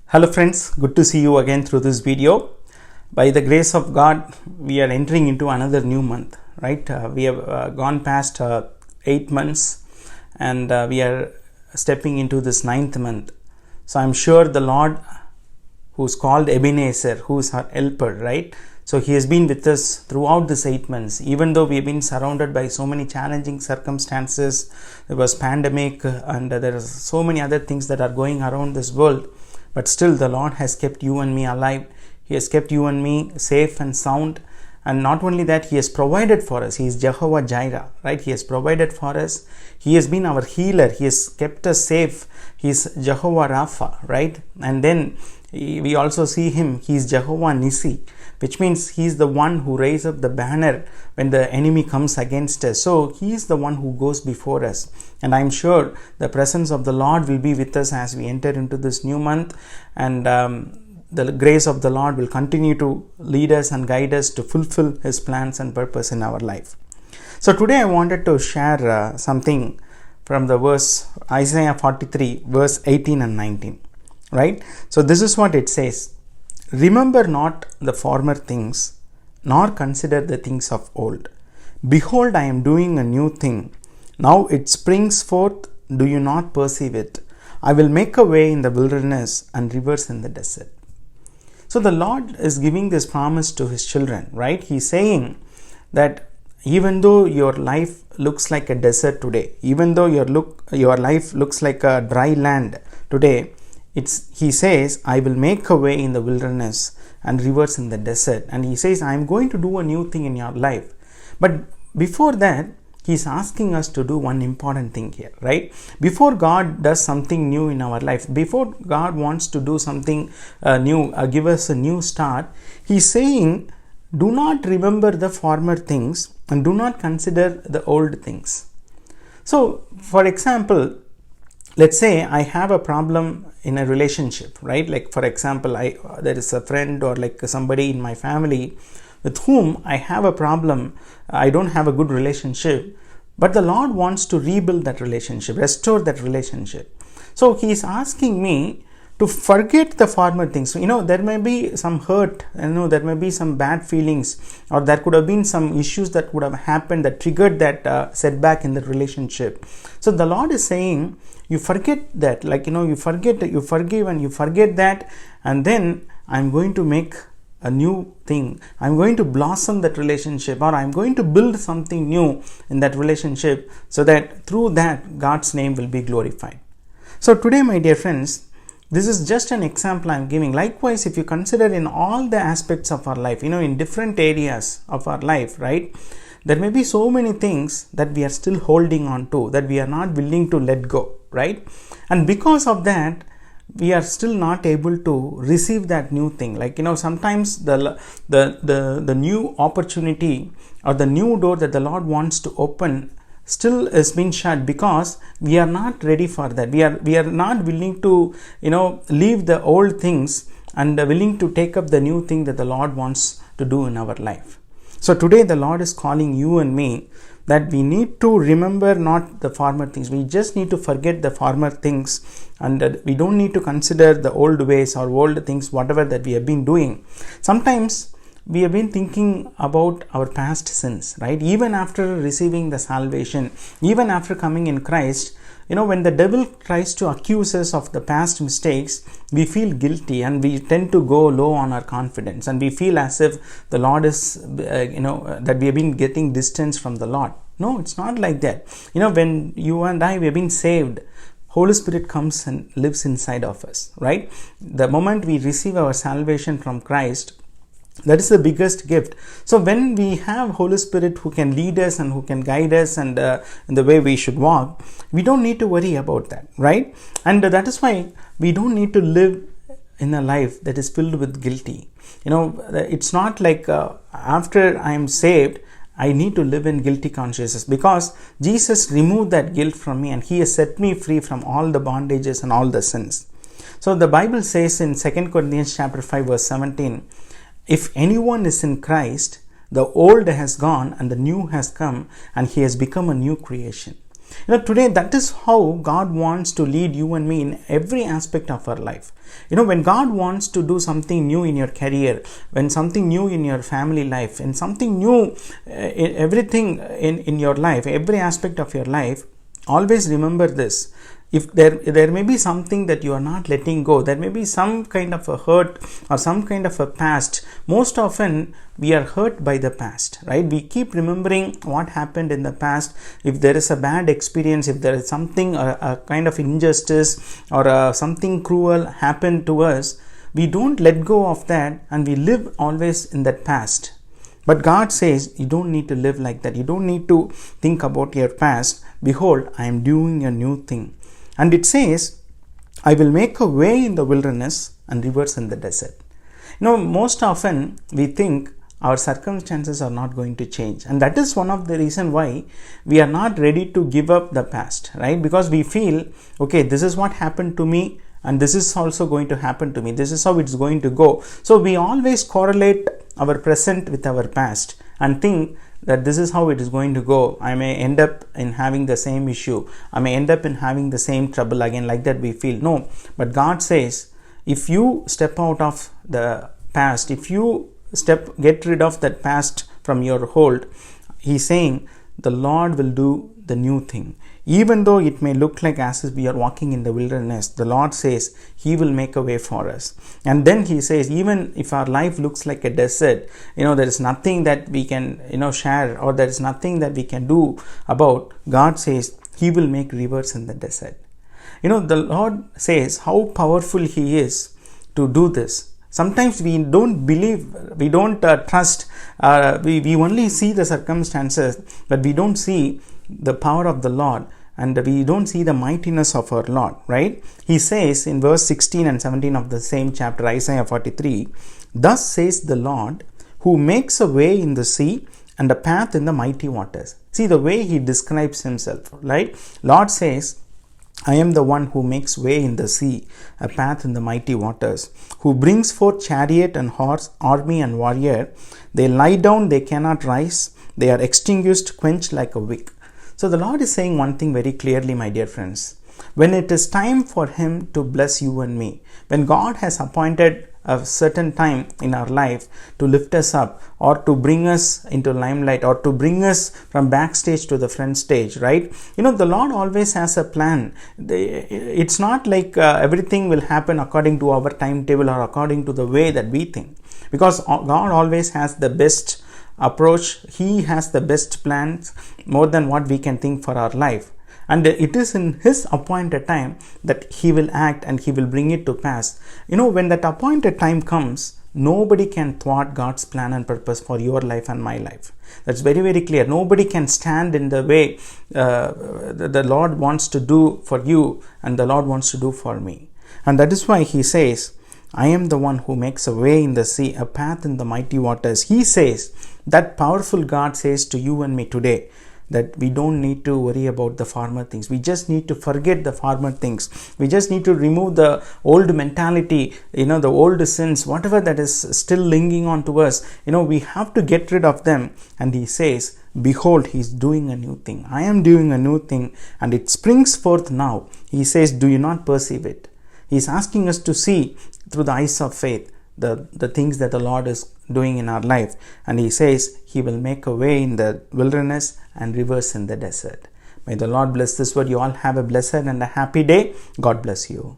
Hello friends, good to see you again through this video. By the grace of God, we are entering into another new month, right? We have gone past 8 months and we are stepping into this 9th month. So I'm sure the Lord, who's called Ebenezer, who's our helper, right? So he has been with us throughout this 8 months, even though we have been surrounded by so many challenging circumstances. There was pandemic and there are so many other things that are going around this world. But still the Lord has kept you and me alive. He has kept you and me safe and sound. And not only that, He has provided for us. He is Jehovah Jireh, right? He has provided for us. He has been our healer. He has kept us safe. He is Jehovah Rapha, right? And then we also see Him. He is Jehovah Nissi, which means He is the one who raises up the banner when the enemy comes against us. So He is the one who goes before us. And I'm sure the presence of the Lord will be with us as we enter into this new month. And the grace of the Lord will continue to lead us and guide us to fulfill His plans and purpose in our life. So today I wanted to share something from the verse Isaiah 43 verse 18 and 19, right? So this is what it says: remember not the former things, nor consider the things of old. Behold, I am doing a new thing. Now it springs forth. Do you not perceive it? I will make a way in the wilderness and rivers in the desert. So the Lord is giving this promise to His children, right? He's saying that even though your life looks like a desert today, even though your life looks like a dry land today, He says, I will make a way in the wilderness and rivers in the desert. And He says, I am going to do a new thing in your life. But before that, He's asking us to do one important thing here, right? Before God does something new in our life, before God wants to do something new, give us a new start, He's saying, do not remember the former things and do not consider the old things. So, for example, let's say I have a problem in a relationship, right? Like, for example, there is a friend or like somebody in my family with whom I have a problem. I don't have a good relationship, but the Lord wants to rebuild that relationship, restore that relationship. So He is asking me to forget the former things. There may be some hurt, there may be some bad feelings, or there could have been some issues that would have happened that triggered that setback in the relationship. So the Lord is saying, you forget that, you forgive and you forget that, and then I'm going to make a new thing. I'm going to blossom that relationship, or I'm going to build something new in that relationship, so that through that God's name will be glorified. So today, my dear friends, this is just an example I'm giving. Likewise, if you consider in all the aspects of our life, in different areas of our life, right, there may be so many things that we are still holding on to, that we are not willing to let go, right? And because of that, we are still not able to receive that new thing. Sometimes the new opportunity or the new door that the Lord wants to open still is being shut because we are not ready for that. We are not willing to leave the old things and willing to take up the new thing that the Lord wants to do in our life. So today the Lord is calling you and me that we need to remember not the former things. We just need to forget the former things, and we don't need to consider the old ways or old things, whatever that we have been doing. Sometimes we have been thinking about our past sins, right? Even after receiving the salvation, even after coming in Christ, when the devil tries to accuse us of the past mistakes, we feel guilty and we tend to go low on our confidence, and we feel as if the Lord is, that we have been getting distance from the Lord. No, it's not like that. When you and I, we have been saved, Holy Spirit comes and lives inside of us, right? The moment we receive our salvation from Christ, that is the biggest gift. So when we have Holy Spirit who can lead us and who can guide us and in the way we should walk, we don't need to worry about that, right? And that is why we don't need to live in a life that is filled with guilty. It's not like after I am saved, I need to live in guilty consciousness, because Jesus removed that guilt from me and He has set me free from all the bondages and all the sins. So the Bible says in 2 Corinthians chapter 5 verse 17, if anyone is in Christ, the old has gone and the new has come, and he has become a new creation. Today that is how God wants to lead you and me in every aspect of our life. When God wants to do something new in your career, when something new in your family life, and something new in everything in your life, every aspect of your life, always remember this. If there may be something that you are not letting go, there may be some kind of a hurt or some kind of a past. Most often we are hurt by the past, right? We keep remembering what happened in the past. If there is a bad experience, if there is something, a kind of injustice or something cruel happened to us, we don't let go of that and we live always in that past. But God says you don't need to live like that. You don't need to think about your past. Behold, I am doing a new thing. And it says, I will make a way in the wilderness and rivers in the desert. Most often we think our circumstances are not going to change. And that is one of the reasons why we are not ready to give up the past, right? Because we feel, okay, this is what happened to me and this is also going to happen to me. This is how it's going to go. So we always correlate our present with our past and think that this is how it is going to go. I may end up in having the same issue. I may end up in having the same trouble again. Like that we feel. No, but God says, if you step out of the past, if you get rid of that past from your hold, He's saying the Lord will do the new thing. Even though it may look like as if we are walking in the wilderness, the Lord says He will make a way for us. And then He says, even if our life looks like a desert, there is nothing that we can, share, or there is nothing that we can do about, God says He will make rivers in the desert. The Lord says how powerful He is to do this. Sometimes we don't believe, we don't trust, we only see the circumstances, but we don't see the power of the Lord and we don't see the mightiness of our Lord, right? He says in verse 16 and 17 of the same chapter, Isaiah 43, thus says the Lord, who makes a way in the sea and a path in the mighty waters. See the way He describes Himself, right? Lord says, I am the one who makes way in the sea, a path in the mighty waters, who brings forth chariot and horse, army and warrior. They lie down, they cannot rise. They are extinguished, quenched like a wick. So the Lord is saying one thing very clearly, my dear friends. When it is time for Him to bless you and me, when God has appointed a certain time in our life to lift us up or to bring us into limelight or to bring us from backstage to the front stage, right? The Lord always has a plan. It's not like everything will happen according to our timetable or according to the way that we think, because God always has the best approach. He has the best plans more than what we can think for our life. And it is in His appointed time that He will act and He will bring it to pass. When that appointed time comes, nobody can thwart God's plan and purpose for your life and my life. That's very, very clear. Nobody can stand in the way the Lord wants to do for you and the Lord wants to do for me. And that is why He says, I am the one who makes a way in the sea, a path in the mighty waters. He says, that powerful God says to you and me today, that we don't need to worry about the former things. We just need to forget the former things. We just need to remove the old mentality, the old sins, whatever that is still lingering on to us. We have to get rid of them. And He says, behold, He's doing a new thing. I am doing a new thing and it springs forth now. He says, do you not perceive it? He's asking us to see through the eyes of faith the things that the Lord is doing in our life. And He says He will make a way in the wilderness and rivers in the desert. May the Lord bless this word. You all have a blessed and a happy day. God bless you.